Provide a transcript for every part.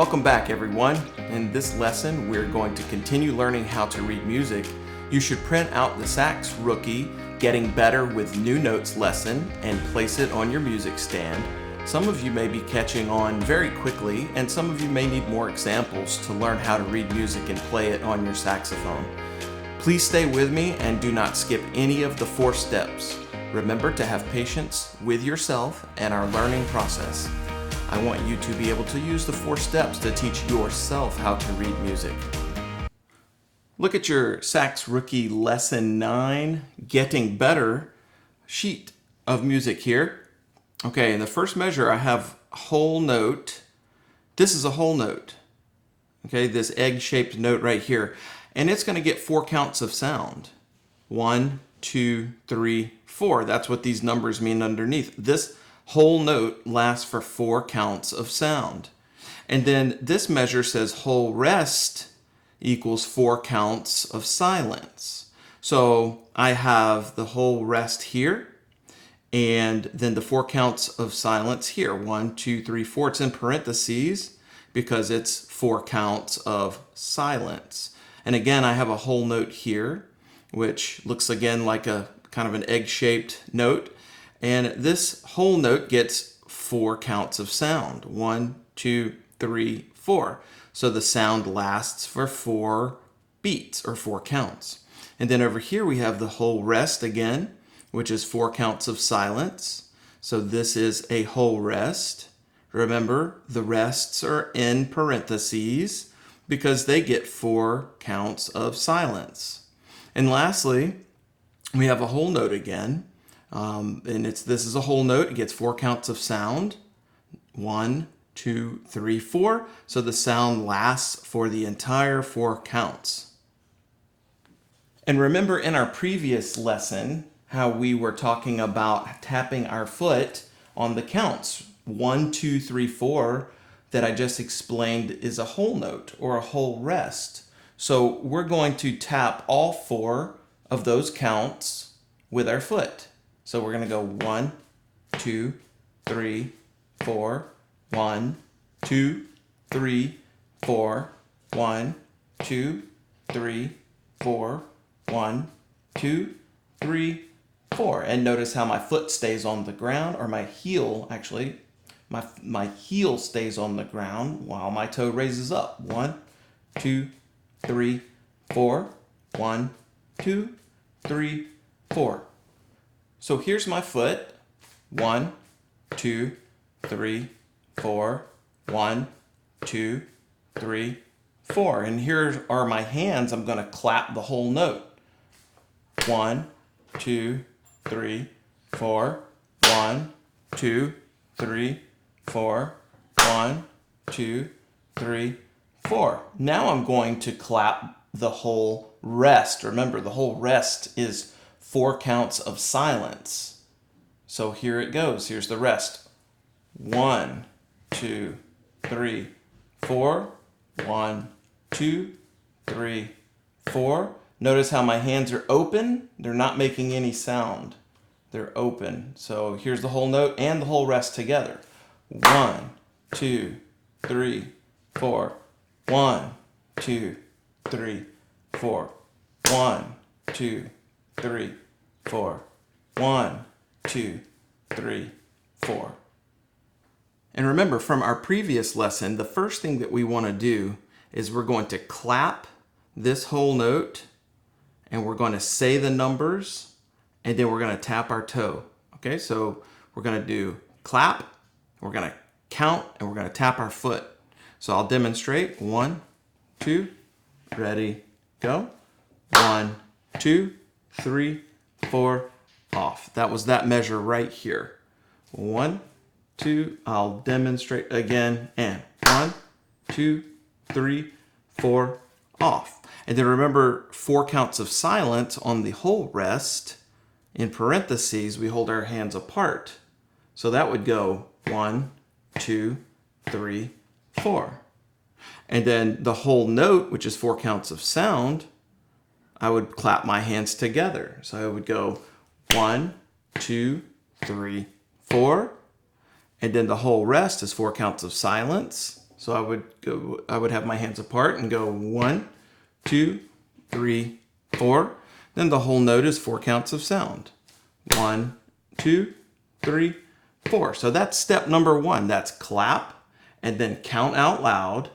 Welcome back, everyone. In this lesson, we're going to continue learning how to read music. You should print out the Sax Rookie Getting Better with New Notes lesson and place it on your music stand. Some of you may be catching on very quickly, and some of you may need more examples to learn how to read music and play it on your saxophone. Please stay with me and do not skip any of the 4 steps. Remember to have patience with yourself and our learning process. I want you to be able to use the 4 steps to teach yourself how to read music. Look at your Sax Rookie Lesson 9, Getting Better sheet of music here. Okay, in the first measure I have whole note. This is a whole note. Okay, this egg-shaped note right here. And it's going to get 4 counts of sound. 1, 2, 3, 4. That's what these numbers mean underneath. This whole note lasts for 4 counts of sound. And then this measure says whole rest equals 4 counts of silence. So I have the whole rest here, and then the 4 counts of silence here. 1, 2, 3, 4. It's in parentheses because it's 4 counts of silence. And again, I have a whole note here, which looks again like a kind of an egg-shaped note. And this whole note gets 4 counts of sound. 1, 2, 3, 4. So the sound lasts for 4 beats or 4 counts. And then over here we have the whole rest again, which is 4 counts of silence. So this is a whole rest. Remember, the rests are in parentheses because they get 4 counts of silence. And lastly, we have a whole note again. This is a whole note. It gets 4 counts of sound. 1, 2, 3, 4. So the sound lasts for the entire 4 counts. And remember in our previous lesson how we were talking about tapping our foot on the counts. 1, 2, 3, 4 that I just explained is a whole note or a whole rest. So we're going to tap all 4 of those counts with our foot. So we're going to go 1, 2, 3, 4, 1, 2, 3, 4, 1, 2, 3, 4, 1, 2, 3, 4. And notice how my foot stays on the ground, or my heel actually. My heel stays on the ground while my toe raises up. 1, 2, 3, 4. 1, 2, 3, 4. So here's my foot. 1, 2, 3, 4. 1, 2, 3, 4. And here are my hands. I'm going to clap the whole note. 1, 2, 3, 4. 1, 2, 3, 4. 1, 2, 3, 4. Now I'm going to clap the whole rest. Remember, the whole rest is 4 counts of silence. So here it goes. Here's the rest. 1, 2, 3, 4. 1, 2, 3, 4. Notice how my hands are open. They're not making any sound. They're open. So here's the whole note and the whole rest together. 1, 2, 3, 4. 1, 2, 3, 4. 1, 2, 3, 4. 1, 2, 3, 4. And remember from our previous lesson, the first thing that we want to do is we're going to clap this whole note, and we're going to say the numbers, and then we're going to tap our toe. Okay, so we're going to do clap, we're going to count, and we're going to tap our foot. So I'll demonstrate. 1, 2, ready, go. 1, 2, 3, 4, off. That was that measure right here. 1, 2, I'll demonstrate again, and 1, 2, 3, 4, off. And then remember 4 counts of silence on the whole rest. In parentheses, we hold our hands apart. So that would go 1, 2, 3, 4. And then the whole note, which is 4 counts of sound, I would clap my hands together. So I would go 1, 2, 3, 4. And then the whole rest is 4 counts of silence. So I would have my hands apart and go 1, 2, 3, 4. Then the whole note is 4 counts of sound. 1, 2, 3, 4. So that's step number 1. That's clap and then count out loud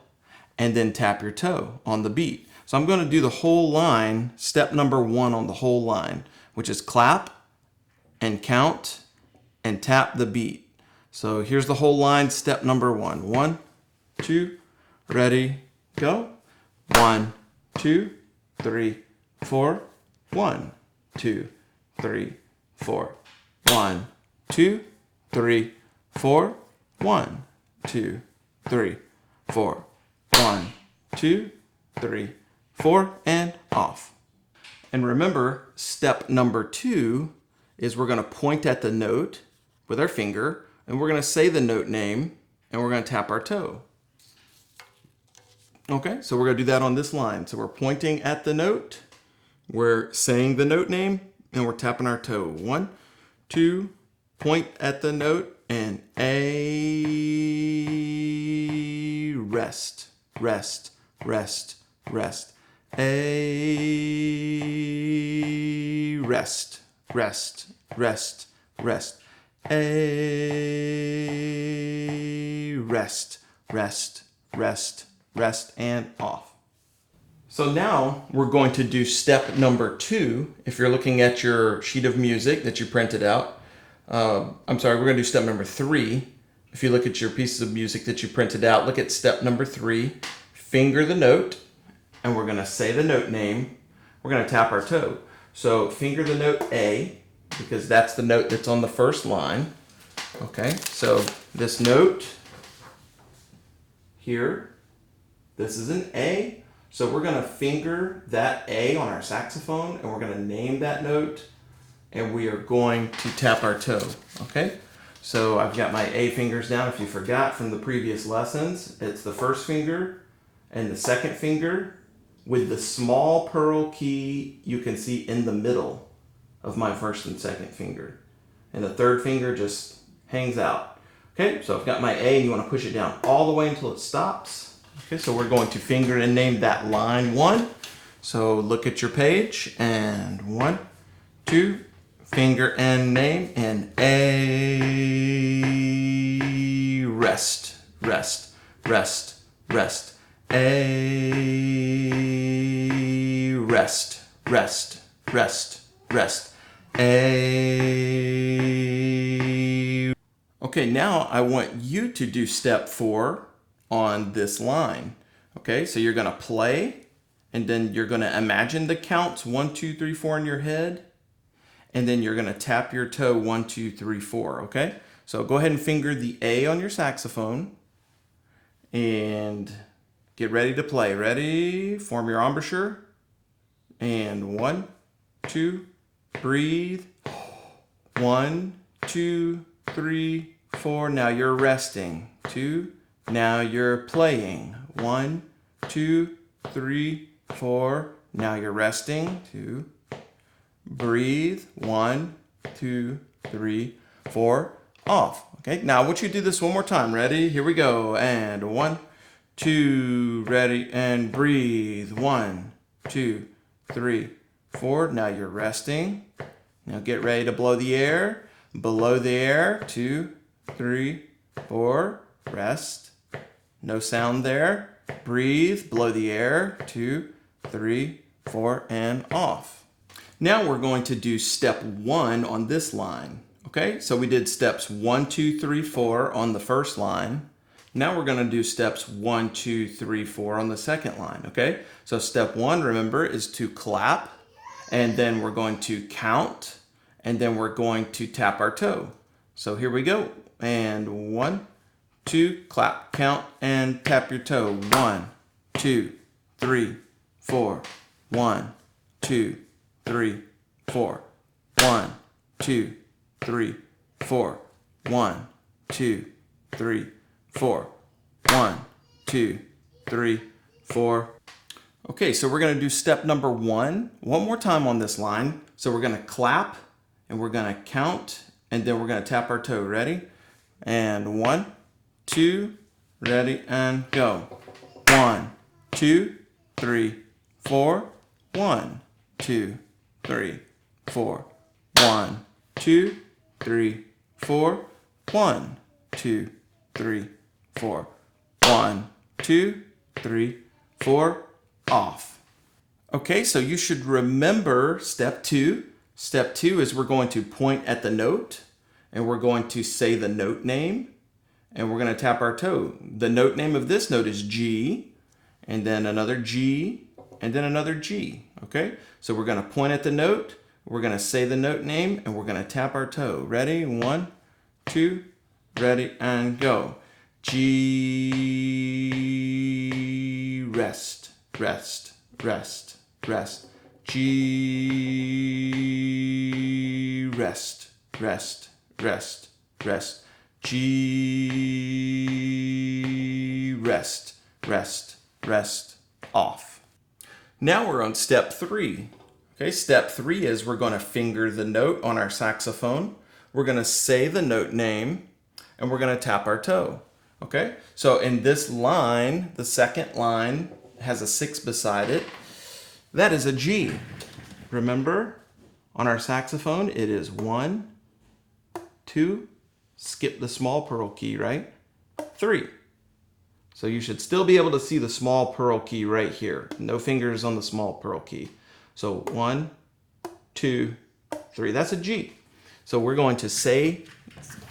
and then tap your toe on the beat. So I'm going to do the whole line, step number 1 on the whole line, which is clap and count and tap the beat. So here's the whole line, step number 1. 1, 2, ready, go. 1, 2, 3, 4. 1, 2, 3, 4. 1, 2, 3, 4. 1, 2, 3, 4. 1, 2, 3, 4, and off. And remember, step number 2 is we're going to point at the note with our finger, and we're going to say the note name, and we're going to tap our toe. Okay, so we're going to do that on this line. So we're pointing at the note, we're saying the note name, and we're tapping our toe. 1, 2, point at the note, and A, rest, rest, rest, rest. A, rest, rest, rest, rest. A, rest, rest, rest, rest, and off. So now we're going to do step number 2. If you're looking at your sheet of music that you printed out, we're going to do step number 3. If you look at your pieces of music that you printed out, look at step number 3. Finger the note, and we're going to say the note name. We're going to tap our toe. So finger the note A, because that's the note that's on the first line. Okay, so this note here, this is an A. So we're going to finger that A on our saxophone, and we're going to name that note, and we are going to tap our toe. Okay, so I've got my A fingers down. If you forgot from the previous lessons, it's the first finger and the second finger with the small pearl key you can see in the middle of my first and second finger. And the third finger just hangs out. Okay, so I've got my A, and you want to push it down all the way until it stops. Okay, so we're going to finger and name that line 1. So look at your page, and 1, 2, finger and name, and A, rest, rest, rest, rest. A, rest, rest, rest, rest. A. Okay, now I want you to do step 4 on this line. Okay, so you're going to play, and then you're going to imagine the counts 1, 2, 3, 4 in your head, and then you're going to tap your toe 1, 2, 3, 4. Okay, so go ahead and finger the A on your saxophone, and get ready to play. Ready? Form your embouchure, and 1, 2, breathe. 1, 2, 3, 4. Now you're resting. 2. Now you're playing. 1, 2, 3, 4. Now you're resting. 2. Breathe. 1, 2, 3, 4. Off. Okay, now I want you to do this one more time. Ready? Here we go. And 1, 2, ready, and breathe. 1, 2, 3, 4. Now you're resting. Now get ready to blow the air. Below the air. 2, 3, 4. Rest. No sound there. Breathe. Blow the air. 2, 3, 4, and off. Now we're going to do step 1 on this line. Okay, so we did steps 1, 2, 3, 4 on the first line. Now we're going to do steps 1, 2, 3, 4 on the second line. Okay, so step 1, remember, is to clap, and then we're going to count, and then we're going to tap our toe. So here we go. And 1, 2, clap, count, and tap your toe. 1, 2, 3, 4. 1, 2, 3, 4. 1, 2, 3, 4. 1, 2, 3, 4. 1, 2, 3, 4. Okay, so we're going to do step number 1 one more time on this line. So we're going to clap, and we're going to count, and then we're going to tap our toe. Ready? And 1, 2, ready, and go. 1, 2, 3, 4. 1, 2, 3, 4. 1, 2, 3, 4. 1, 2, 3, 4. 1, 2, 3, 4. Off. Okay, so you should remember step 2. Step 2 is we're going to point at the note, and we're going to say the note name, and we're going to tap our toe. The note name of this note is G, and then another G, and then another G. Okay, so we're going to point at the note, we're going to say the note name, and we're going to tap our toe. Ready? 1, 2, ready, and go. G, rest, rest, rest, rest. G, rest, rest, rest, rest. G, rest, rest, rest, off. Now we're on step 3. Okay, step 3 is we're going to finger the note on our saxophone. We're going to say the note name, and we're going to tap our toe. Okay, so in this line, the second line has a 6 beside it. That is a G. Remember, on our saxophone, it is 1, 2, skip the small pearl key, right? 3. So you should still be able to see the small pearl key right here. No fingers on the small pearl key. So 1, 2, 3. That's a G. So we're going to say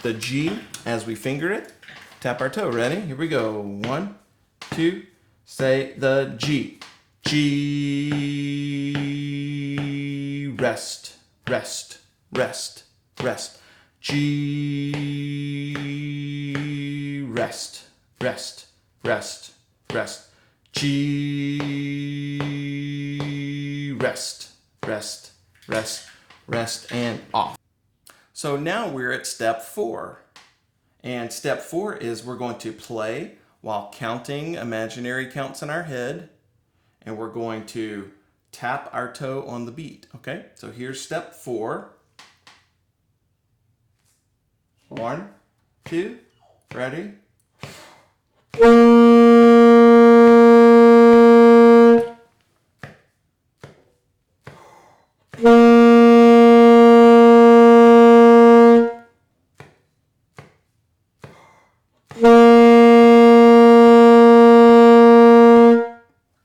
the G as we finger it. Tap our toe. Ready? Here we go. 1, 2, say the G. G, rest, rest, rest, rest. G, rest, rest, rest, rest. G, rest, rest, rest, rest, and off. So now we're at step 4. And step 4 is we're going to play while counting imaginary counts in our head. And we're going to tap our toe on the beat. Okay, so here's step 4. 1, 2, ready?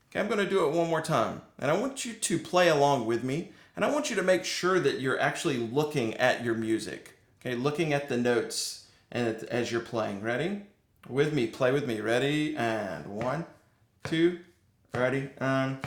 Okay, I'm going to do it one more time. And I want you to play along with me. And I want you to make sure that you're actually looking at your music. Okay, looking at the notes and as you're playing. Ready? With me, play with me. Ready? And 1, 2, ready, and...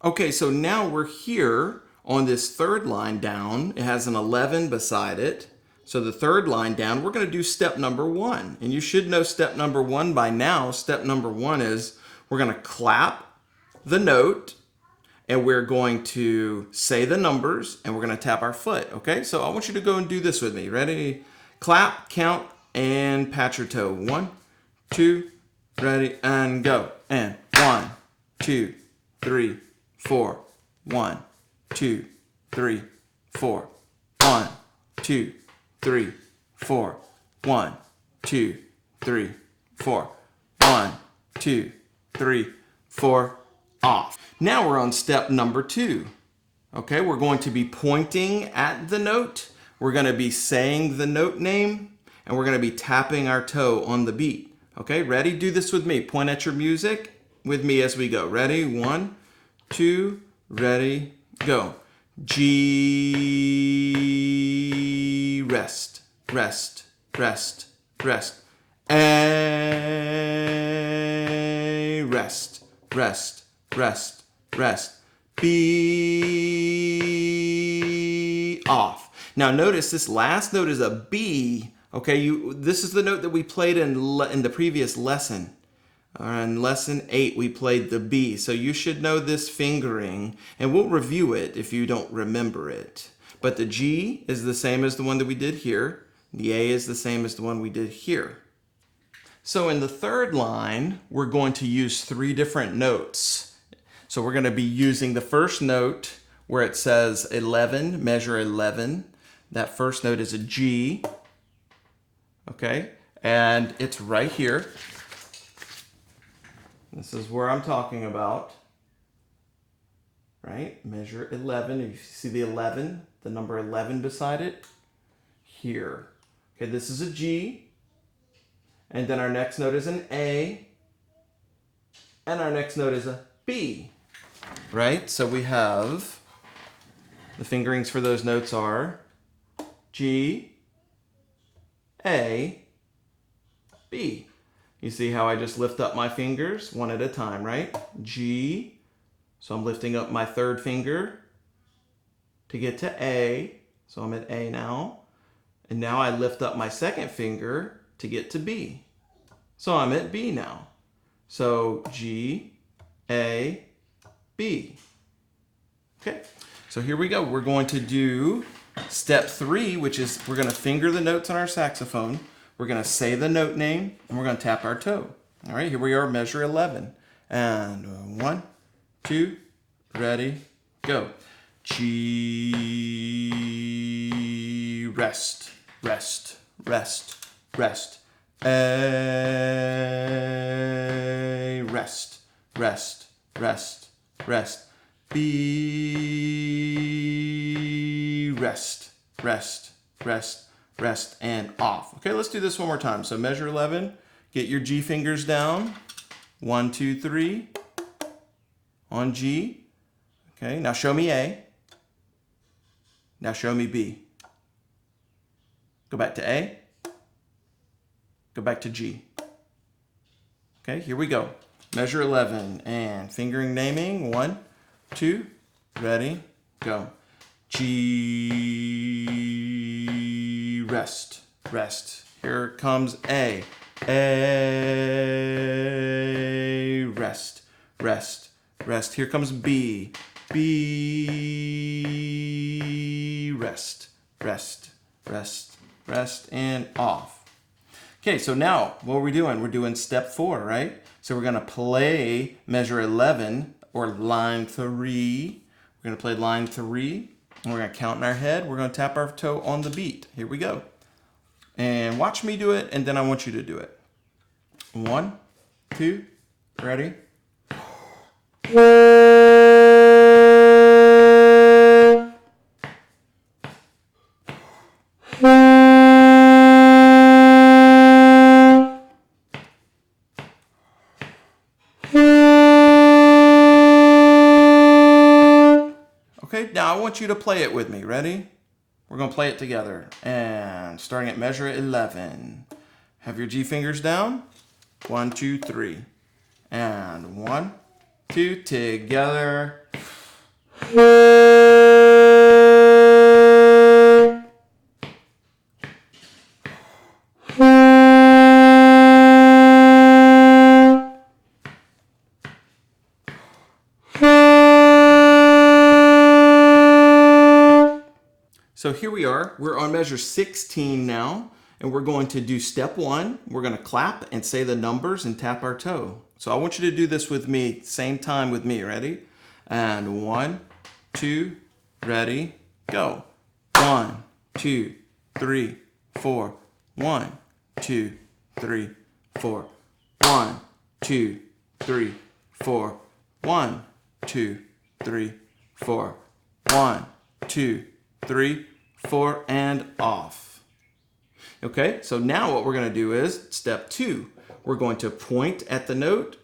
Okay, so now we're here on this third line down. It has an 11 beside it. So the third line down, we're going to do step number 1. And you should know step number 1 by now. Step number 1 is we're going to clap the note, and we're going to say the numbers, and we're going to tap our foot. Okay, so I want you to go and do this with me. Ready? Clap, count, and pat your toe. 1, 2, ready, and go. And 1, 2, 3, 4. 1, 2, 3, 4. 1, 2, 3, 4. 1, 2, 3, 4. 1, 2, 3, 4. Off. Now we're on step number 2. Okay, we're going to be pointing at the note. We're going to be saying the note name, and we're going to be tapping our toe on the beat. Okay, ready? Do this with me. Point at your music with me as we go. Ready? 1, 2, ready, go. G, rest, rest, rest, rest. A, rest, rest, rest, rest. B, off. Now notice this last note is a B. Okay, this is the note that we played in the previous lesson. In lesson 8, we played the B. So you should know this fingering, and we'll review it if you don't remember it. But the G is the same as the one that we did here. The A is the same as the one we did here. So in the third line, we're going to use 3 different notes. So we're going to be using the first note where it says 11, measure 11. That first note is a G. Okay, and it's right here. This is where I'm talking about. Right, measure 11. If you see the 11, the number 11 beside it, here. Okay, this is a G. And then our next note is an A. And our next note is a B. Right? So we have the fingerings for those notes are G, A, B. You see how I just lift up my fingers one at a time, right? G. So I'm lifting up my third finger to get to A. So I'm at A now. And now I lift up my second finger to get to B. So I'm at B now. So G, A, B. Okay, so here we go. We're going to do step 3, which is we're going to finger the notes on our saxophone. We're going to say the note name, and we're going to tap our toe. All right, here we are, measure 11. And 1, 2, ready, go. G, rest, rest, rest, rest. A, rest, rest, rest, rest. B, rest, rest, rest, rest, and off. Okay, let's do this one more time. So measure 11, get your G fingers down. 1, 2, 3 on G. Okay, now show me A. Now show me B. Go back to A. Go back to G. Okay, here we go. Measure 11 and fingering naming. 1, 2, ready, go. G, rest, rest. Here comes A. A, rest, rest, rest. Here comes B. B, rest, rest, rest, rest, and off. Okay, so now what are we doing? We're doing step 4, right? So we're going to play measure 11 or line 3. We're going to play line 3 and we're going to count in our head. We're going to tap our toe on the beat. Here we go. And watch me do it, and then I want you to do it. 1, 2, ready? Okay, now I want you to play it with me. Ready? We're going to play it together. And starting at measure 11. Have your G fingers down. 1, 2, 3. And 1, 2, together. So here we are, we're on measure 16 now, and we're going to do step 1. We're going to clap and say the numbers and tap our toe. So I want you to do this with me, same time with me, ready? And 1, 2, ready, go. 1, 2, 3, 4. 1, 2, 3, 4. 1, 2, 3, 4. 1, 2, 3, 4. 1, 2, 3, 4, and off. Okay, so now what we're going to do is step 2. We're going to point at the note,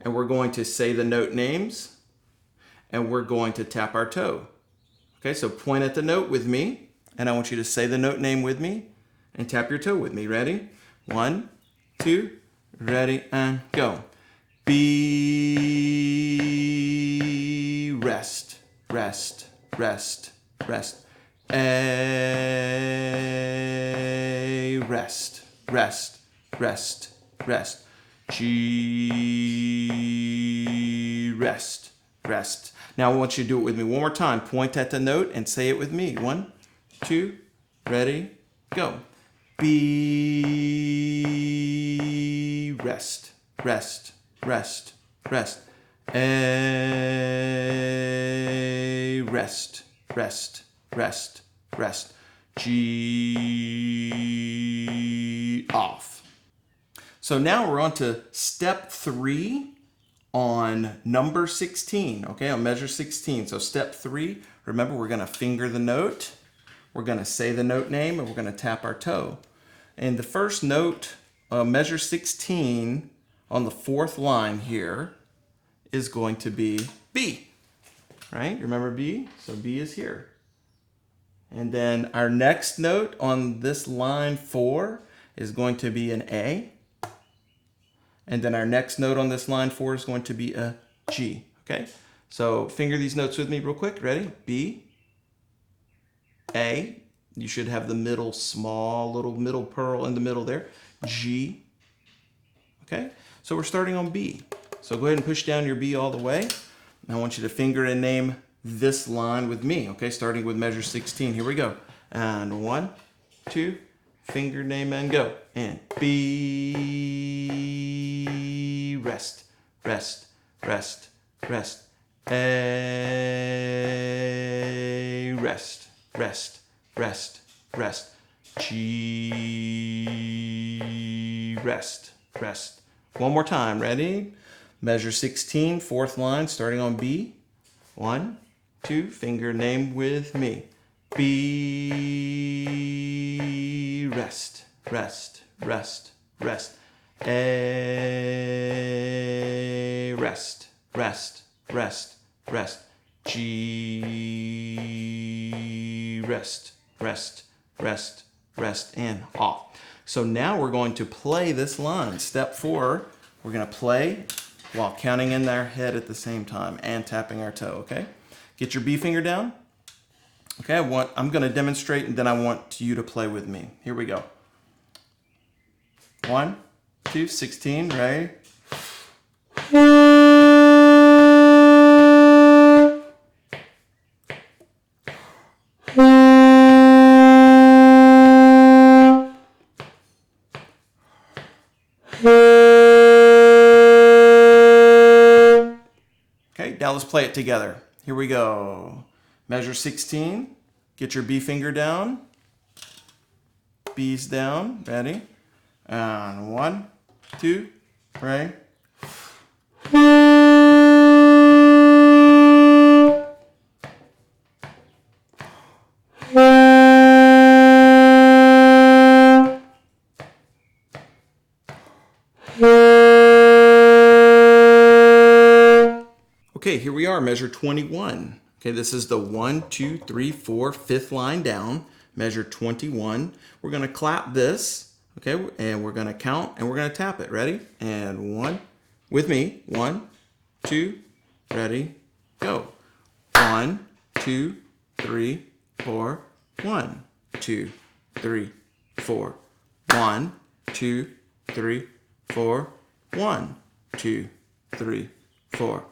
and we're going to say the note names, and we're going to tap our toe. Okay, so point at the note with me, and I want you to say the note name with me, and tap your toe with me. Ready? 1, 2, ready, and go. B, rest, rest, rest, rest. A, rest, rest, rest, rest. G, rest, rest. Now I want you to do it with me one more time. Point at the note and say it with me. 1, 2, ready, go. B, rest, rest, rest, rest. A, rest, rest, rest, rest. G, off. So now we're on to step 3 on number 16, okay, on measure 16. So step 3, remember we're going to finger the note, we're going to say the note name, and we're going to tap our toe. And the first note, measure 16, on the 4th line here, is going to be B, right? Remember B? So B is here. And then our next note on this line 4 is going to be an A. And then our next note on this line 4 is going to be a G, okay? So finger these notes with me real quick. Ready? B, A. You should have the middle, small little middle pearl in the middle there. G, okay? So we're starting on B. So go ahead and push down your B all the way. And I want you to finger and name this line with me, okay? Starting with measure 16. Here we go. And 1, 2, finger name and go. And B, rest, rest, rest, rest. A, rest, rest, rest, rest. G, rest, rest. One more time, ready? Measure 16, 4th line, starting on B. 1, 2, finger name with me. B, rest, rest, rest, rest. A, rest, rest, rest, rest. G, rest, rest, rest, rest, and off. So now we're going to play this line. Step 4, we're going to play while counting in our head at the same time and tapping our toe, okay? Get your B finger down. Okay, I'm going to demonstrate and then I want you to play with me. Here we go. 1, 2, 16, ready? Okay, now let's play it together. Here we go. Measure 16. Get your B finger down. B's down. Ready? And 1, 2, 3. Okay, here we are, measure 21. Okay, this is the 1, 2, 3, 4, 5th line down, measure 21. We're gonna clap this, okay, and we're gonna count and we're gonna tap it. Ready? And 1, with me, 1, 2, ready, go. 1, 2, 3, 4, 1, 2, 3, 4. 1, 2, 3, 4. 1, 2, 3, 4.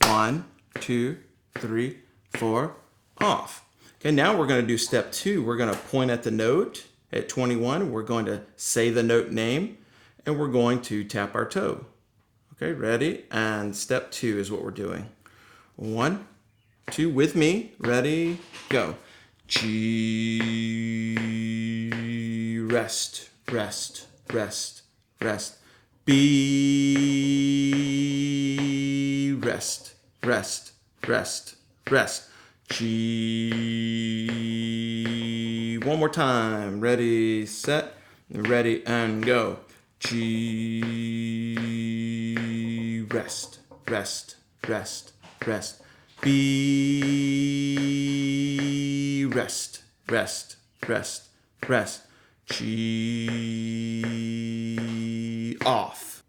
1, 2, 3, 4, off. Okay, now we're going to do step 2. We're going to point at the note at 21. We're going to say the note name, and we're going to tap our toe. Okay, ready? And step 2 is what we're doing. 1, 2, with me. Ready? Go. G, rest, rest, rest, rest. B, rest, rest, rest, rest. G, one more time. Ready, set, ready, and go. G, rest, rest, rest, rest. B, rest, rest, rest, rest. G, off.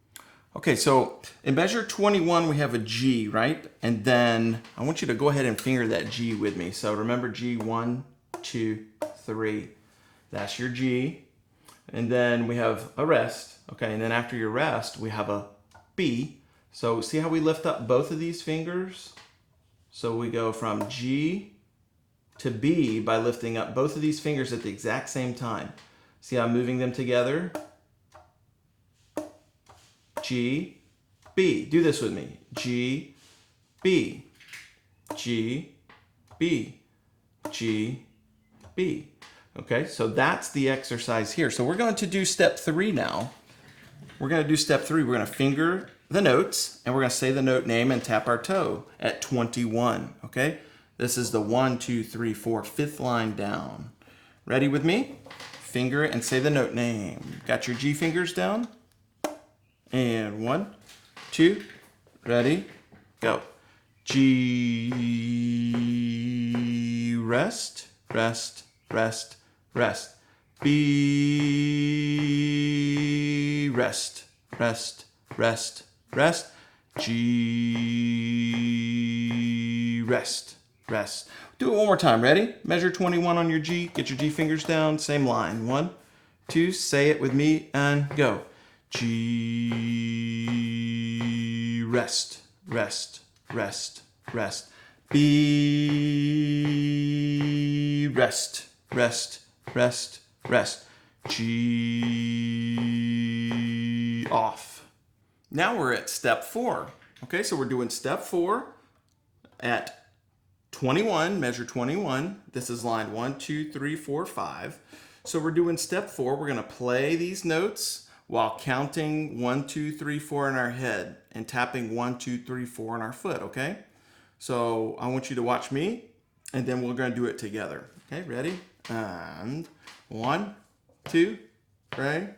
Okay, so in measure 21, we have a G, right? And then I want you to go ahead and finger that G with me. So remember G, 1, 2, 3. That's your G. And then we have a rest, okay? And then after your rest, we have a B. So see how we lift up both of these fingers? So we go from G to B by lifting up both of these fingers at the exact same time. See how I'm moving them together? G, B. Do this with me. G, B, G, B, G, B. Okay, so that's the exercise here. So we're going to do step 3 now. We're going to do step 3. We're going to finger the notes, and we're going to say the note name and tap our toe at 21. Okay, this is the 1, 2, 3, 4, 5th line down. Ready with me? Finger it and say the note name. Got your G fingers down? And 1, 2, ready, go. G, rest, rest, rest, rest. B, rest, rest, rest, rest. G, rest, rest. Do it one more time, ready? Measure 21 on your G, get your G fingers down, same line. 1, 2, say it with me and go. G, rest, rest, rest, rest. B, rest, rest, rest, rest. G, off. Now we're at step 4. Okay, so we're doing step 4 at 21, measure 21. This is line 1, 2, 3, 4, 5. So we're doing step 4. We're going to play these notes while counting 1, 2, 3, 4 in our head and tapping 1, 2, 3, 4 in our foot, okay? So I want you to watch me, and then we're going to do it together. Okay, ready? And 1, 2, 3.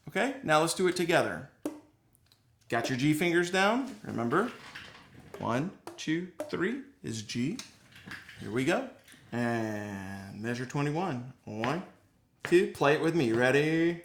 Okay, now let's do it together. Got your G fingers down? Remember? 1, 2, 3 is G. Here we go. And measure 21. 1, 2, play it with me. Ready?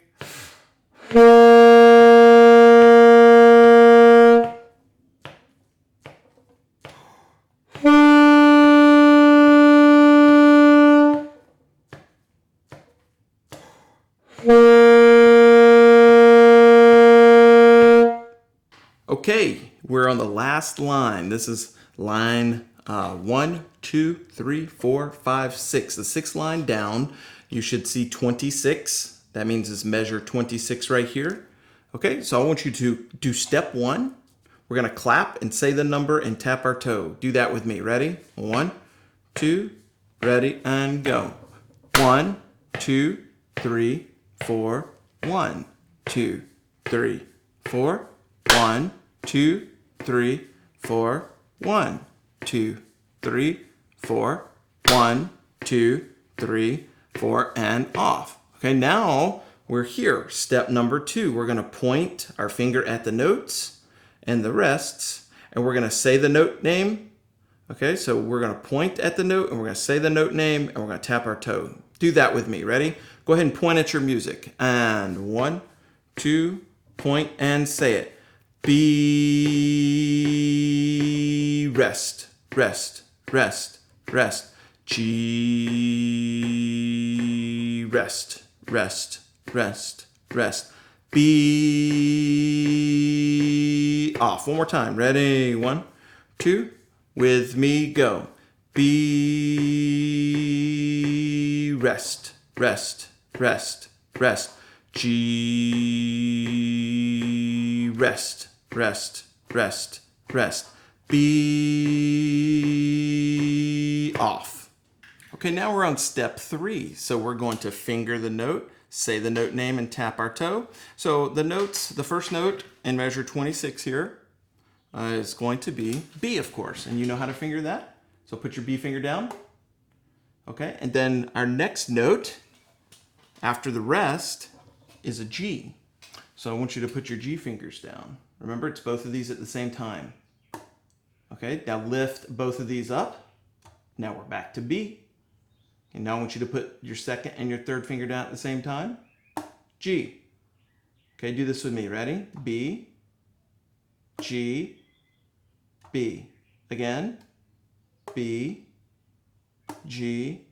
Okay, we're on the last line. This is line 1, 2, 3, 4, 5, 6. The 6th line down, you should see 26. That means it's measure 26 right here. Okay, so I want you to do step 1. We're going to clap and say the number and tap our toe. Do that with me. Ready? 1, 2, ready, and go. 1, 2, 3, 4, 1, 2, 3, 4, 1, 2, 3, 4, 1, 2, 3, 4, 1, 2, 3, 4, and off. Okay, now we're here. Step number 2. We're going to point our finger at the notes and the rests, and we're going to say the note name. Okay, so we're going to point at the note, and we're going to say the note name, and we're going to tap our toe. Do that with me. Ready? Go ahead and point at your music. And 1, 2, point and say it. B, rest, rest, rest, rest. G, rest, rest, rest, rest. B, off. One more time. Ready? 1, 2, with me, go. B, rest, rest, rest, rest. G, rest, rest, rest, rest. B, off. Okay, now we're on step 3. So we're going to finger the note, say the note name, and tap our toe. So the notes, the first note in measure 26 here is going to be B, of course. And you know how to finger that? So put your B finger down. Okay, and then our next note after the rest is a G. So I want you to put your G fingers down. Remember, it's both of these at the same time. Okay, now lift both of these up. Now we're back to B. And now I want you to put your second and your third finger down at the same time. G. Okay, do this with me. Ready? B, G, B. Again. B, G,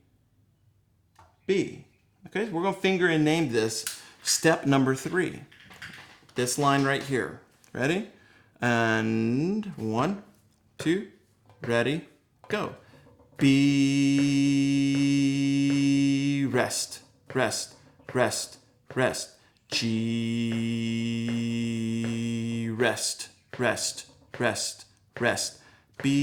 B. Okay, we're going to finger and name this step number 3. This line right here. Ready? And 1, 2, ready, go. B, rest, rest, rest, rest. G, rest, rest, rest, rest. B,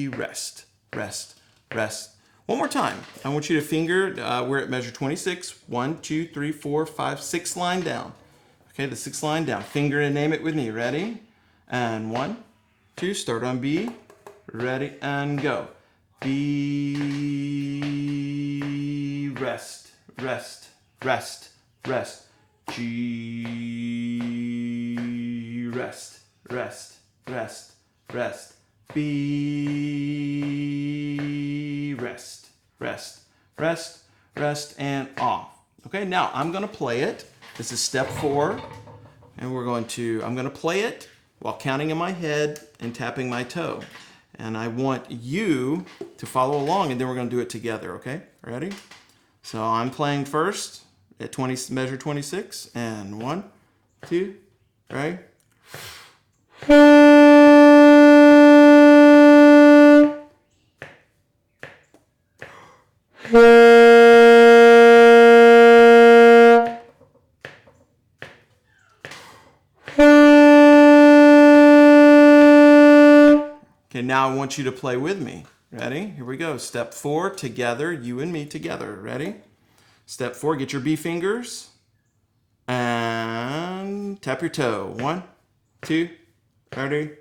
rest, rest, rest. One more time. I want you to finger, we're at measure 26. 1, 2, 3, 4, 5, 6 line down. Okay, the 6th line down. Finger and name it with me. Ready? And 1, 2, start on B. Ready and go. B, rest, rest, rest, rest. G, rest, rest, rest, rest. B, rest, rest, rest, rest, and off. Okay, now I'm going to play it. This is step 4, and I'm going to play it while counting in my head and tapping my toe. And I want you to follow along, and then we're going to do it together, okay? Ready? So I'm playing first at measure 26, and 1, 2, ready? Okay, now I want you to play with me. Ready? Here we go. Step 4, together, you and me together. Ready? Step 4, get your B fingers and tap your toe. 1, 2, ready?